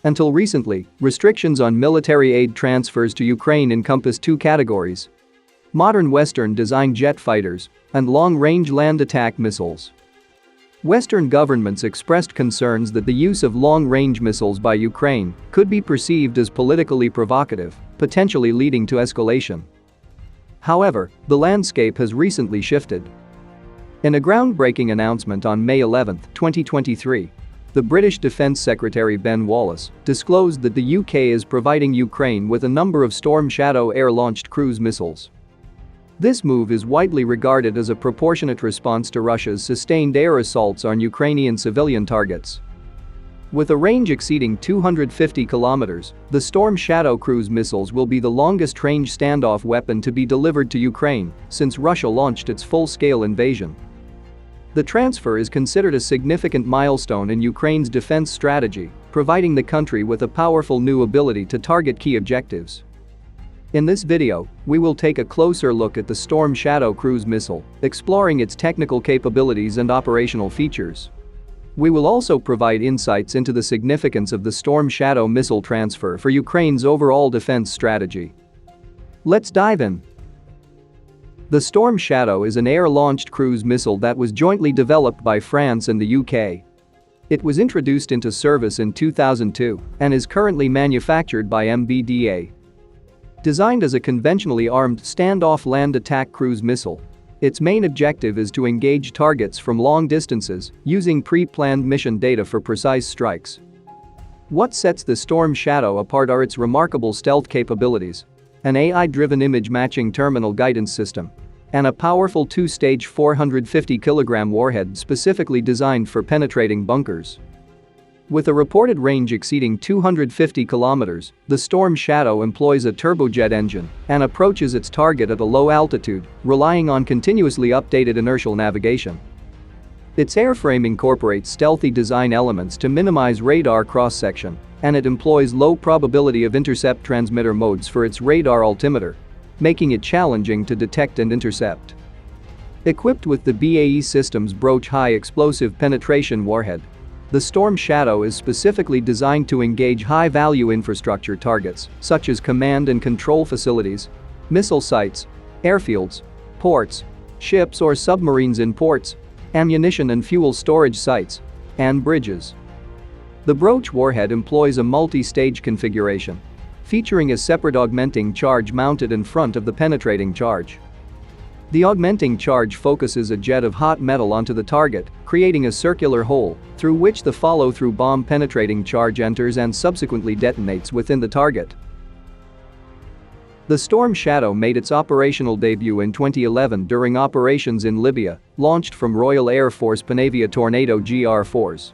Until recently, restrictions on military aid transfers to Ukraine encompass two categories: modern Western-designed jet fighters and long-range land attack missiles. Western governments expressed concerns that the use of long-range missiles by Ukraine could be perceived as politically provocative, potentially leading to escalation. However, the landscape has recently shifted. In a groundbreaking announcement on May 11, 2023, the British Defence Secretary Ben Wallace disclosed that the UK is providing Ukraine with a number of Storm Shadow air-launched cruise missiles. This move is widely regarded as a proportionate response to Russia's sustained air assaults on Ukrainian civilian targets. With a range exceeding 250 kilometers, the Storm Shadow cruise missiles will be the longest-range standoff weapon to be delivered to Ukraine since Russia launched its full-scale invasion. The transfer is considered a significant milestone in Ukraine's defense strategy, providing the country with a powerful new ability to target key objectives. In this video, we will take a closer look at the Storm Shadow cruise missile, exploring its technical capabilities and operational features. We will also provide insights into the significance of the Storm Shadow missile transfer for Ukraine's overall defense strategy. Let's dive in. The Storm Shadow is an air-launched cruise missile that was jointly developed by France and the UK. It was introduced into service in 2002 and is currently manufactured by MBDA. Designed as a conventionally armed standoff land attack cruise missile, its main objective is to engage targets from long distances using pre-planned mission data for precise strikes. What sets the Storm Shadow apart are its remarkable stealth capabilities, an AI-driven image matching terminal guidance system, and a powerful two-stage 450-kilogram warhead specifically designed for penetrating bunkers. With a reported range exceeding 250 kilometers, the Storm Shadow employs a turbojet engine and approaches its target at a low altitude, relying on continuously updated inertial navigation. Its airframe incorporates stealthy design elements to minimize radar cross-section, and it employs low probability of intercept transmitter modes for its radar altimeter, making it challenging to detect and intercept. Equipped with the BAE Systems Broach High Explosive Penetration Warhead, the Storm Shadow is specifically designed to engage high-value infrastructure targets such as command and control facilities, missile sites, airfields, ports, ships or submarines in ports, ammunition and fuel storage sites, and bridges. The Broach warhead employs a multi-stage configuration, featuring a separate augmenting charge mounted in front of the penetrating charge. The augmenting charge focuses a jet of hot metal onto the target, creating a circular hole through which the follow-through bomb penetrating charge enters and subsequently detonates within the target. The Storm Shadow made its operational debut in 2011 during operations in Libya, launched from Royal Air Force Panavia Tornado GR4s.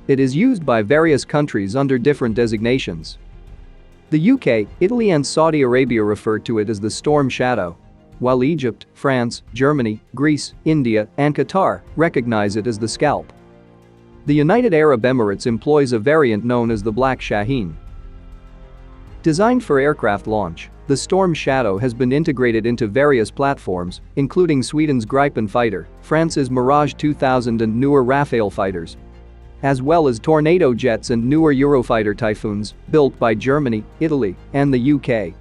It is used by various countries under different designations. The UK, Italy and Saudi Arabia refer to it as the Storm Shadow, while Egypt, France, Germany, Greece, India, and Qatar recognize it as the Scalp. The United Arab Emirates employs a variant known as the Black Shaheen. Designed for aircraft launch, the Storm Shadow has been integrated into various platforms, including Sweden's Gripen fighter, France's Mirage 2000 and newer Rafale fighters, as well as Tornado jets and newer Eurofighter Typhoons, built by Germany, Italy, and the UK.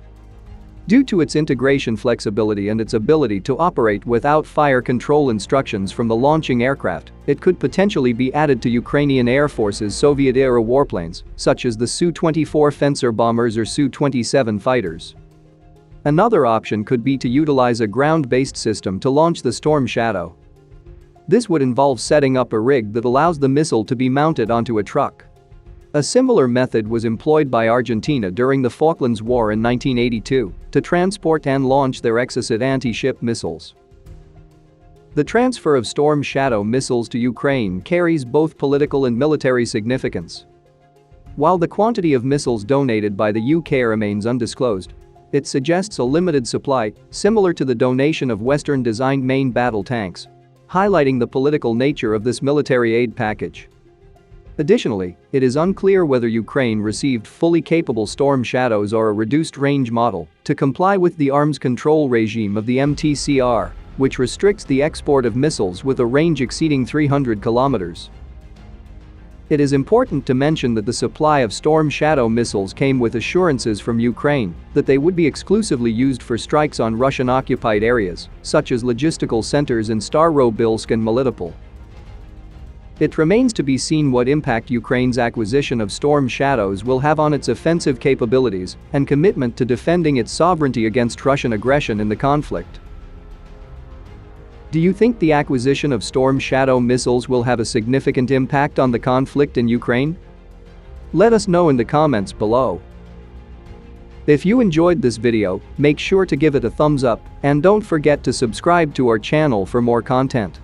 Due to its integration flexibility and its ability to operate without fire control instructions from the launching aircraft, it could potentially be added to Ukrainian Air Force's Soviet-era warplanes, such as the Su-24 Fencer bombers or Su-27 fighters. Another option could be to utilize a ground-based system to launch the Storm Shadow. This would involve setting up a rig that allows the missile to be mounted onto a truck. A similar method was employed by Argentina during the Falklands War in 1982 to transport and launch their Exocet anti-ship missiles. The transfer of Storm Shadow missiles to Ukraine carries both political and military significance. While the quantity of missiles donated by the UK remains undisclosed, it suggests a limited supply, similar to the donation of Western-designed main battle tanks, highlighting the political nature of this military aid package. Additionally, it is unclear whether Ukraine received fully capable Storm Shadows or a reduced-range model to comply with the arms control regime of the MTCR, which restricts the export of missiles with a range exceeding 300 kilometers. It is important to mention that the supply of Storm Shadow missiles came with assurances from Ukraine that they would be exclusively used for strikes on Russian-occupied areas, such as logistical centers in Starobilsk and Melitopol. It remains to be seen what impact Ukraine's acquisition of Storm Shadows will have on its offensive capabilities and commitment to defending its sovereignty against Russian aggression in the conflict. Do you think the acquisition of Storm Shadow missiles will have a significant impact on the conflict in Ukraine? Let us know in the comments below. If you enjoyed this video, make sure to give it a thumbs up and don't forget to subscribe to our channel for more content.